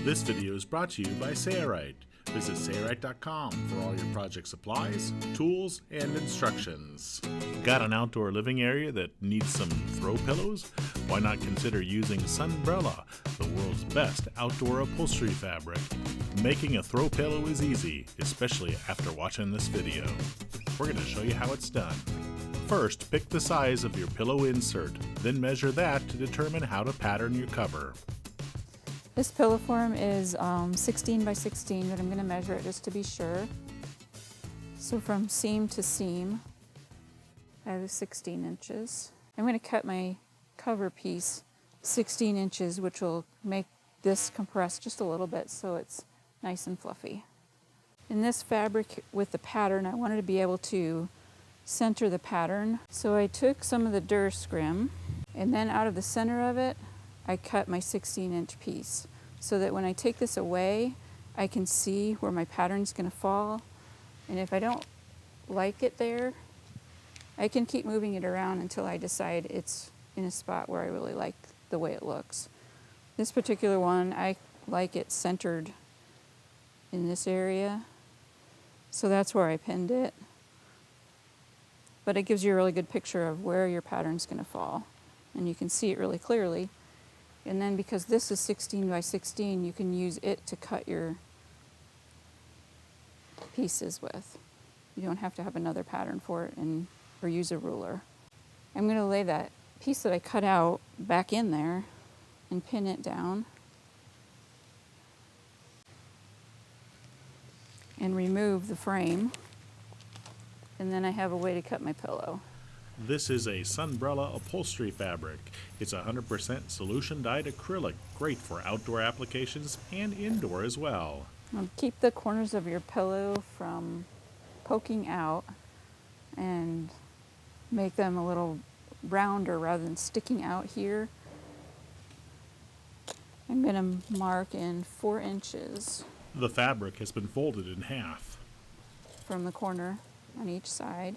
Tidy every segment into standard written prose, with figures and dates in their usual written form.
This video is brought to you by Sayrite. Visit Sayrite.com for all your project supplies, tools, and instructions. Got an outdoor living area that needs some throw pillows? Why not consider using Sunbrella, the world's best outdoor upholstery fabric? Making a throw pillow is easy, especially after watching this video. We're going to show you how it's done. First, pick the size of your pillow insert, then measure that to determine how to pattern your cover. This pillow form is 16 by 16, but I'm going to measure it just to be sure. So from seam to seam, I have 16 inches. I'm going to cut my cover piece 16 inches, which will make this compress just a little bit so it's nice and fluffy. In this fabric with the pattern, I wanted to be able to center the pattern. So I took some of the dur scrim, and then out of the center of it, I cut my 16-inch piece so that when I take this away, I can see where my pattern's going to fall. And if I don't like it there, I can keep moving it around until I decide it's in a spot where I really like the way it looks. This particular one, I like it centered in this area, so that's where I pinned it. But it gives you a really good picture of where your pattern's going to fall, and you can see it really clearly. And then because this is 16 by 16, you can use it to cut your pieces with. You don't have to have another pattern for it or use a ruler. I'm going to lay that piece that I cut out back in there and pin it down and remove the frame. And then I have a way to cut my pillow. This is a Sunbrella Upholstery Fabric. It's 100% solution dyed acrylic, great for outdoor applications and indoor as well. Keep the corners of your pillow from poking out and make them a little rounder rather than sticking out here. I'm going to mark in 4 inches. The fabric has been folded in half From the corner on each side.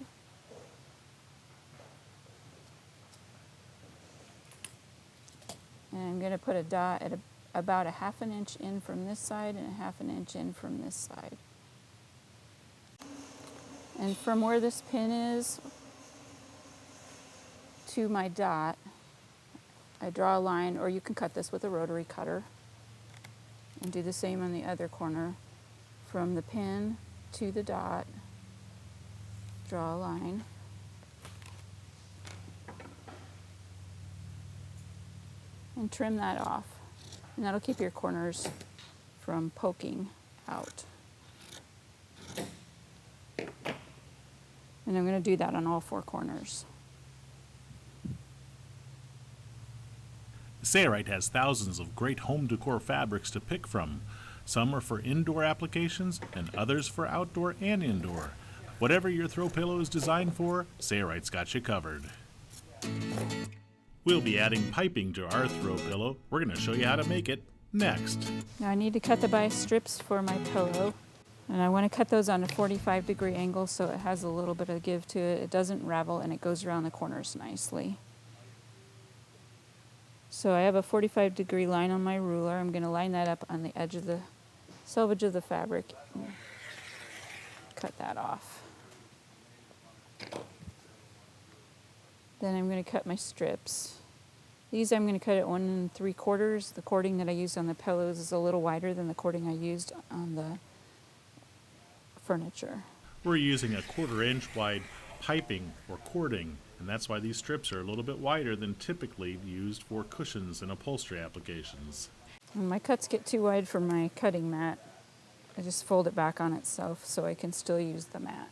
And I'm going to put a dot at about a 1/2 inch in from this side and a 1/2 inch in from this side. And from where this pin is to my dot, I draw a line, or you can cut this with a rotary cutter and do the same on the other corner. From the pin to the dot, draw a line. And trim that off. And that'll keep your corners from poking out. And I'm going to do that on all 4 corners. Sayrite has thousands of great home decor fabrics to pick from. Some are for indoor applications and others for outdoor and indoor. Whatever your throw pillow is designed for, Sayrite's got you covered. We'll be adding piping to our throw pillow. We're going to show you how to make it next. Now I need to cut the bias strips for my pillow. And I want to cut those on a 45-degree angle so it has a little bit of give to it. It doesn't ravel and it goes around the corners nicely. So I have a 45-degree line on my ruler. I'm going to line that up on the edge of the selvage of the fabric and cut that off. Then I'm going to cut my strips. These I'm going to cut at 1 3/4. The cording that I used on the pillows is a little wider than the cording I used on the furniture. We're using a 1/4 inch wide piping or cording, and that's why these strips are a little bit wider than typically used for cushions and upholstery applications. When my cuts get too wide for my cutting mat, I just fold it back on itself so I can still use the mat.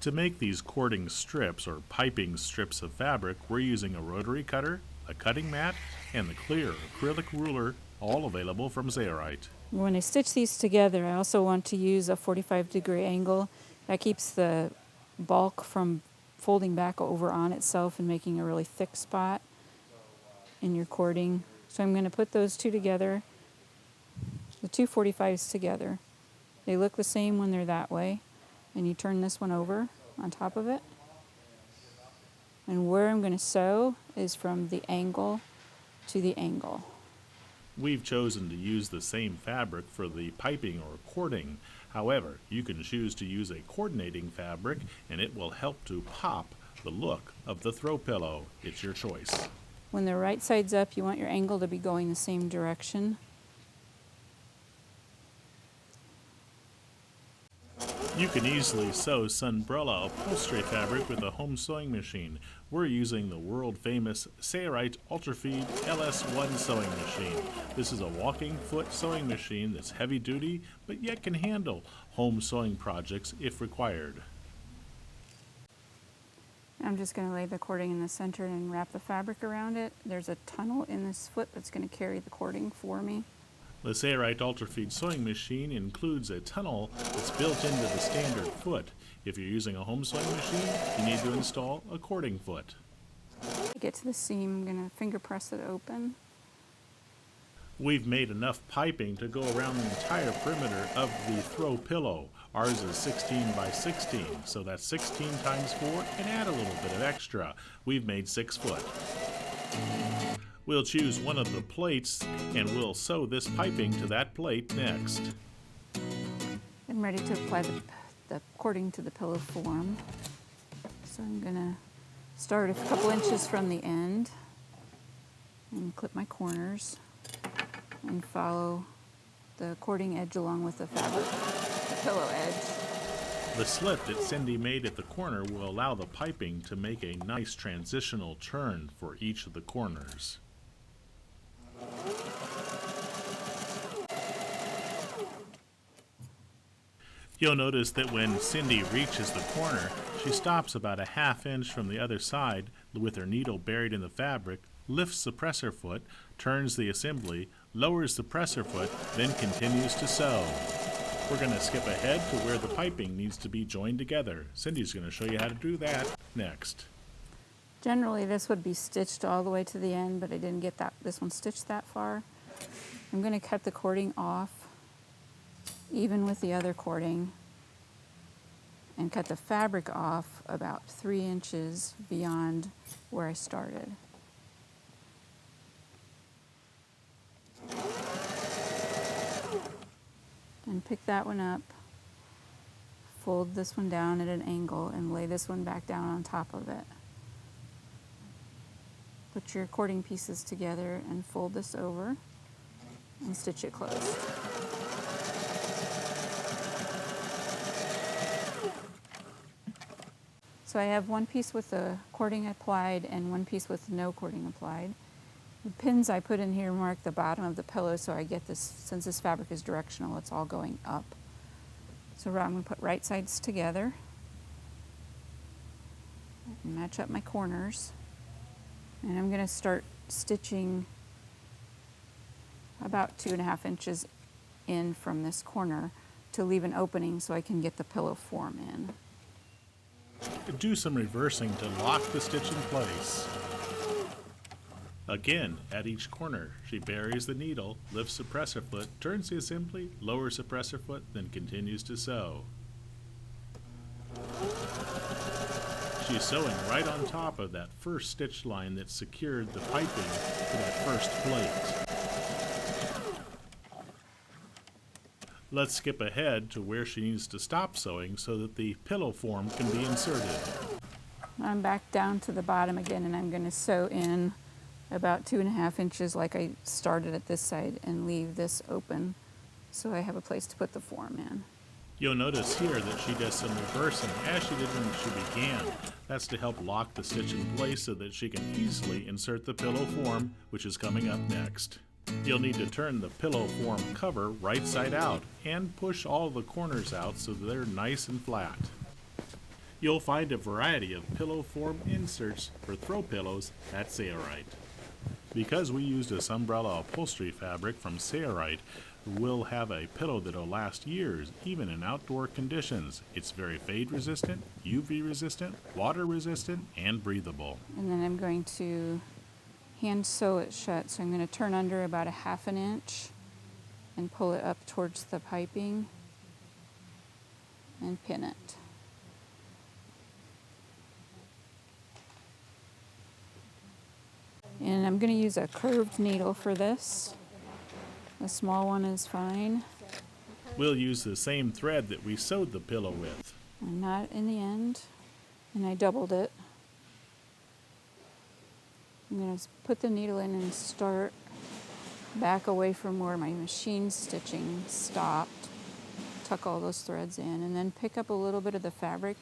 To make these cording strips or piping strips of fabric, we're using a rotary cutter, a cutting mat, and the clear acrylic ruler, all available from Sayrite. When I stitch these together, I also want to use a 45-degree angle. That keeps the bulk from folding back over on itself and making a really thick spot in your cording. So I'm going to put those two together, the two 45s together. They look the same when they're that way. And you turn this one over on top of it. And where I'm going to sew is from the angle to the angle. We've chosen to use the same fabric for the piping or cording. However, you can choose to use a coordinating fabric and it will help to pop the look of the throw pillow. It's your choice. When the right side's up, you want your angle to be going the same direction. You can easily sew Sunbrella Upholstery Fabric with a home sewing machine. We're using the world-famous Sayrite Ultrafeed LS1 sewing machine. This is a walking foot sewing machine that's heavy-duty, but yet can handle home sewing projects if required. I'm just going to lay the cording in the center and wrap the fabric around it. There's a tunnel in this foot that's going to carry the cording for me. The Sayrite Ultrafeed sewing machine includes a tunnel that's built into the standard foot. If you're using a home sewing machine, you need to install a cording foot. To get to the seam, I'm going to finger press it open. We've made enough piping to go around the entire perimeter of the throw pillow. Ours is 16 by 16, so that's 16 times 4 and add a little bit of extra. We've made 6 foot. We'll choose one of the plates and we'll sew this piping to that plate next. I'm ready to apply the cording to the pillow form. So I'm going to start a couple inches from the end and clip my corners and follow the cording edge along with the fabric, the pillow edge. The slit that Cindy made at the corner will allow the piping to make a nice transitional turn for each of the corners. You'll notice that when Cindy reaches the corner, she stops about a ½ inch from the other side with her needle buried in the fabric, lifts the presser foot, turns the assembly, lowers the presser foot, then continues to sew. We're going to skip ahead to where the piping needs to be joined together. Cindy's going to show you how to do that next. Generally this would be stitched all the way to the end, but I didn't get this one stitched that far. I'm going to cut the cording off even with the other cording and cut the fabric off about 3 inches beyond where I started. And pick that one up, fold this one down at an angle and lay this one back down on top of it. Put your cording pieces together and fold this over and stitch it closed. So I have one piece with the cording applied and one piece with no cording applied. The pins I put in here mark the bottom of the pillow so I get this, since this fabric is directional, it's all going up. So I'm going to put right sides together and match up my corners. And I'm going to start stitching about 2½ inches in from this corner to leave an opening so I can get the pillow form in. Do some reversing to lock the stitch in place. Again, at each corner, she buries the needle, lifts the presser foot, turns the assembly, lowers the presser foot, then continues to sew. She's sewing right on top of that first stitch line that secured the piping to that first plate. Let's skip ahead to where she needs to stop sewing so that the pillow form can be inserted. I'm back down to the bottom again and I'm going to sew in about 2½ inches like I started at this side and leave this open so I have a place to put the form in. You'll notice here that she does some reversing as she did when she began. That's to help lock the stitch in place so that she can easily insert the pillow form, which is coming up next. You'll need to turn the pillow form cover right side out and push all the corners out so they're nice and flat. You'll find a variety of pillow form inserts for throw pillows at Sayrite. Because we used a Sunbrella Upholstery Fabric from Sayrite, we'll have a pillow that'll last years, even in outdoor conditions. It's very fade resistant, UV resistant, water resistant, and breathable. And then I'm going to hand sew it shut. So I'm going to turn under about 1/2 inch and pull it up towards the piping and pin it. And I'm going to use a curved needle for this. The small one is fine. We'll use the same thread that we sewed the pillow with. And not in the end. And I doubled it. I'm going to put the needle in and start back away from where my machine stitching stopped. Tuck all those threads in and then pick up a little bit of the fabric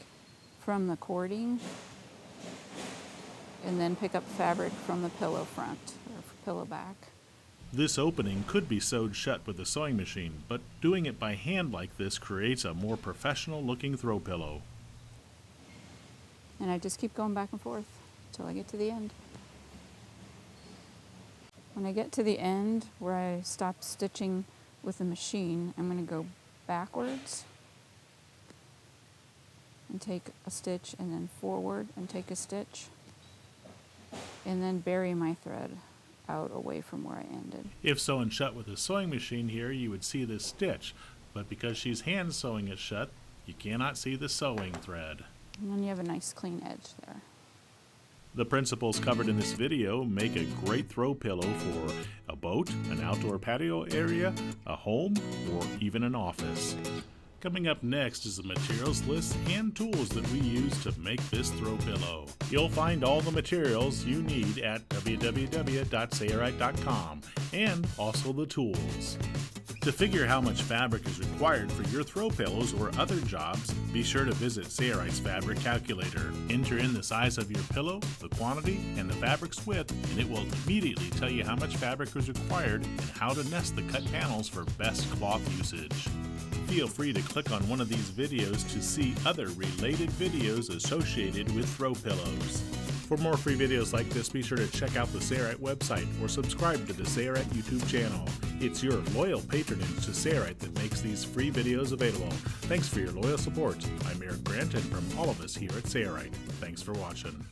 from the cording and then pick up fabric from the pillow front or pillow back. This opening could be sewed shut with a sewing machine, but doing it by hand like this creates a more professional looking throw pillow. And I just keep going back and forth until I get to the end. When I get to the end where I stop stitching with the machine, I'm going to go backwards and take a stitch and then forward and take a stitch and then bury my thread out away from where I ended. If sewn shut with a sewing machine here, you would see this stitch, but because she's hand sewing it shut, you cannot see the sewing thread. And then you have a nice clean edge there. The principles covered in this video make a great throw pillow for a boat, an outdoor patio area, a home, or even an office. Coming up next is the materials list and tools that we use to make this throw pillow. You'll find all the materials you need at www.sayrite.com and also the tools. To figure how much fabric is required for your throw pillows or other jobs, be sure to visit Sayrite's Fabric Calculator. Enter in the size of your pillow, the quantity, and the fabric's width, and it will immediately tell you how much fabric is required and how to nest the cut panels for best cloth usage. Feel free to click on one of these videos to see other related videos associated with throw pillows. For more free videos like this, be sure to check out the Sayrite website or subscribe to the Sayrite YouTube channel. It's your loyal patronage to Sayrite that makes these free videos available. Thanks for your loyal support. I'm Eric Grant, and from all of us here at Sayrite, thanks for watching.